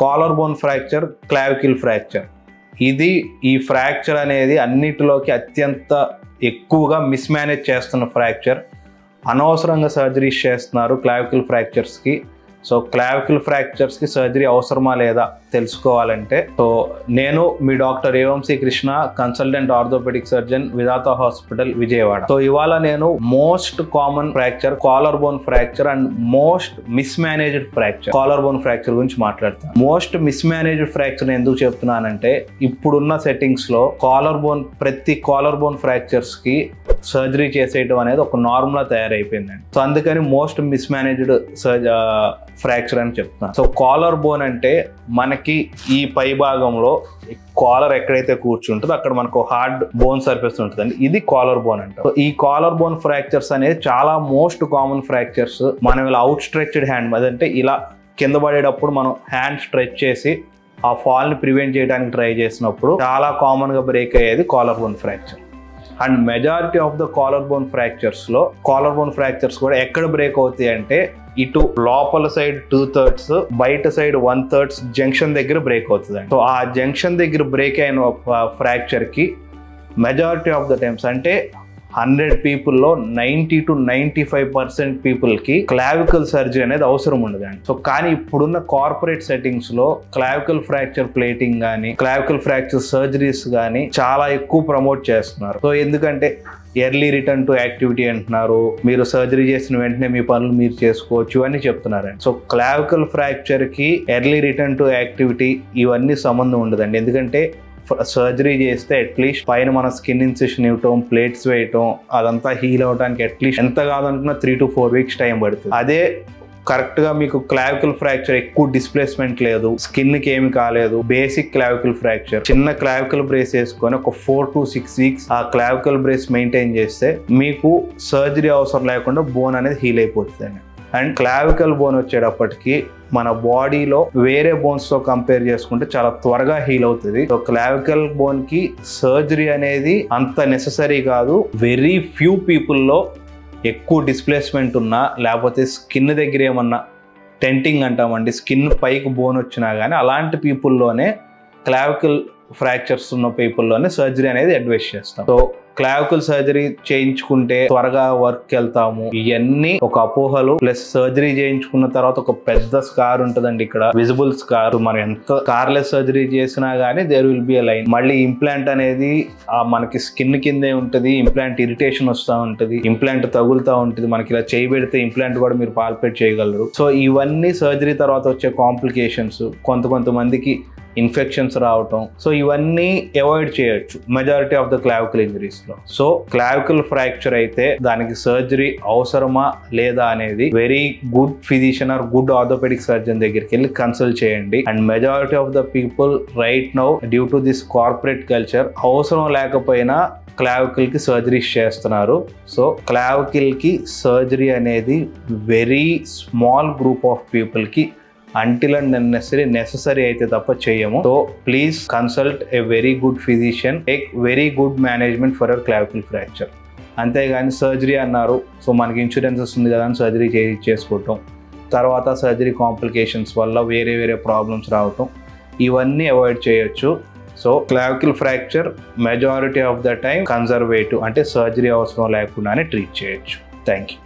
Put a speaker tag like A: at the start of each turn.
A: Caller bone fracture, clavicle fracture. ఈ fracture అనేది అన్నిటిలోకి అత్యంత ఎక్కువగా మిస్మేనేజ్ చేస్తున్న ఫ్రాక్చర్. అనవసరంగా సర్జరీస్ చేస్తున్నారు క్లావికిల్ ఫ్రాక్చర్స్కి. సో క్లావికిల్ ఫ్రాక్చర్స్కి సర్జరీ అవసరమా లేదా తెలుసుకోవాలంటే నేను మీ డాక్టర్ ఏవంశీ Krishna, consultant orthopaedic surgeon, Vidhata hospital, Vijayawada. So ఇవాళ నేను most common fracture collar bone fracture and most mismanaged fracture collar bone fracture గురించి మాట్లాడతాను. మోస్ట్ మిస్మేనేజ్డ్ ఫ్రాక్చర్ ఎందుకు చెప్తున్నానంటే ఇప్పుడున్న సెట్టింగ్స్ లో ప్రతి కాలర్ బోన్ ఫ్రాక్చర్స్ కి సర్జరీ చేసేయడం అనేది ఒక నార్మల్ తయారైపోయిందండి. సో అందుకని మోస్ట్ మిస్మేనేజ్డ్ ఫ్రాక్చర్ అని చెప్తున్నాను. సో కాలర్ బోన్ అంటే మనకి ఈ పై భాగంలో కాలర్ ఎక్కడైతే కూర్చుంటుందో అక్కడ మనకు హార్డ్ బోన్ సర్ఫేస్ ఉంటుందండి. ఇది కాలర్ బోన్ అంటారు. సో ఈ కాలర్ బోన్ ఫ్రాక్చర్స్ అనేది చాలా మోస్ట్ కామన్ ఫ్రాక్చర్స్. మనం ఇలా అవుట్ స్ట్రెచ్డ్ హ్యాండ్, అదంటే ఇలా కింద పడేటప్పుడు మనం హ్యాండ్ స్ట్రెచ్ చేసి ఆ ఫాల్ ని ప్రివెంట్ చేయడానికి ట్రై చేసినప్పుడు చాలా కామన్ గా బ్రేక్ అయ్యేది caller bone fracture. And majority of the collar bone fractures కూడా ఎక్కడ బ్రేక్ అవుతాయి అంటే ఇటు లోపల సైడ్ 2/3, బయట సైడ్ 1/3 జంక్షన్ దగ్గర బ్రేక్ అవుతుంది. సో ఆ జంక్షన్ దగ్గర బ్రేక్ అయిన ఫ్రాక్చర్ కి మెజారిటీ ఆఫ్ ద టైమ్స్ అంటే 100 పీపుల్లో 90 to 95% పీపుల్కి క్లావికల్ సర్జరీ అనేది అవసరం ఉండదండి. సో కానీ ఇప్పుడున్న కార్పొరేట్ సెట్టింగ్స్ లో క్లావికల్ ఫ్రాక్చర్ ప్లేటింగ్ కానీ క్లావికల్ ఫ్రాక్చర్ సర్జరీస్ కానీ చాలా ఎక్కువ ప్రమోట్ చేస్తున్నారు. సో ఎందుకంటే ఎర్లీ రిటర్న్ టు యాక్టివిటీ అంటున్నారు, మీరు సర్జరీ చేసిన వెంటనే మీ పనులు మీరు చేసుకోవచ్చు అని చెప్తున్నారండి. సో క్లావికల్ ఫ్రాక్చర్ కి ఎర్లీ రిటర్న్ టు యాక్టివిటీ ఇవన్నీ సంబంధం ఉండదండి. ఎందుకంటే సర్జరీ చేస్తే అట్లీస్ట్ పైన మన స్కిన్ ఇన్సిషన్ ఇవ్వటం, ప్లేట్స్ వేయటం, అదంతా హీల్ అవడానికి అట్లీస్ట్ ఎంత కాదనుకున్నా 3 to 4 weeks టైం పడుతుంది. అదే కరెక్ట్ గా మీకు క్లావికల్ ఫ్రాక్చర్ ఎక్కువ డిస్ప్లేస్మెంట్ లేదు, స్కిన్ కి ఏమి కాలేదు, బేసిక్ క్లావికల్ ఫ్రాక్చర్, చిన్న క్లావికల్ బ్రేస్ వేసుకొని ఒక 4 to 6 weeks ఆ క్లావికల్ బ్రేస్ మెయింటైన్ చేస్తే మీకు సర్జరీ అవసరం లేకుండా బోన్ అనేది హీల్ అయిపోతుంది. అండ్ క్లావికల్ బోన్ వచ్చేటప్పటికి మన బాడీలో వేరే బోన్స్ తో కంపేర్ చేసుకుంటే చాలా త్వరగా హీల్ అవుతుంది. సో క్లావికల్ బోన్ కి సర్జరీ అనేది అంత నెససరీ కాదు. వెరీ ఫ్యూ పీపుల్లో ఎక్కువ డిస్ప్లేస్మెంట్ ఉన్నా, లేకపోతే స్కిన్ దగ్గర ఏమన్నా టెంటింగ్ అంటామండి, స్కిన్ పైకి బోన్ వచ్చినా కానీ అలాంటి పీపుల్లోనే క్లావికల్ ఫ్రాక్చర్స్ ఉన్న పీపుల్లోనే సర్జరీ అనేది అడ్వైస్ చేస్తాం. సో క్లావికల్ సర్జరీ చేయించుకుంటే త్వరగా వర్క్ వెళ్తాము, ఇవన్నీ ఒక అపోహలు. ప్లస్ సర్జరీ చేయించుకున్న తర్వాత ఒక పెద్ద స్కార్ ఉంటుందండి, ఇక్కడ విజిబుల్ స్కార్. మనం ఎంత కార్లెస్ సర్జరీ చేసినా గానీ there will be a line. మళ్ళీ ఇంప్లాంట్ అనేది మనకి స్కిన్ కిందే ఉంటుంది, ఇంప్లాంట్ ఇరిటేషన్ వస్తూ ఉంటుంది, ఇంప్లాంట్ తగులుతూ ఉంటుంది. మనకి ఇలా చేయి పెడితే ఇంప్లాంట్ కూడా మీరు పాల్పేట్ చేయగలరు. సో ఇవన్నీ సర్జరీ తర్వాత వచ్చే కాంప్లికేషన్స్, కొంతమందికి ఇన్ఫెక్షన్స్ రావటం. సో ఇవన్నీ అవాయిడ్ చేయొచ్చు majority of the clavicle injuries లో. సో క్లావికల్ ఫ్రాక్చర్ అయితే దానికి సర్జరీ అవసరమా లేదా అనేది very good physician or good orthopaedic surgeon దగ్గరికి వెళ్ళి కన్సల్ట్ చేయండి. And majority of the people right now due to this corporate culture అవసరం లేకపోయినా క్లావికల్ కి సర్జరీస్ చేస్తున్నారు. సో క్లావికల్ కి సర్జరీ అనేది very small group of people కి until and necessary అయితే తప్ప చేయము. So please consult a very good physician, take very good management for hour clavicle fracture. అంతేగాని సర్జరీ అన్నారు, సో మనకి ఇన్సూరెన్సెస్ ఉంది కదా అని సర్జరీ చేసుకోవటం, తర్వాత సర్జరీ కాంప్లికేషన్స్ వల్ల వేరే ప్రాబ్లమ్స్ రావటం, ఇవన్నీ అవాయిడ్ చేయొచ్చు. So clavicle fracture majority of the time conservative, అంటే సర్జరీ అవసరం లేకుండానే ట్రీట్ చేయొచ్చు. Thank you.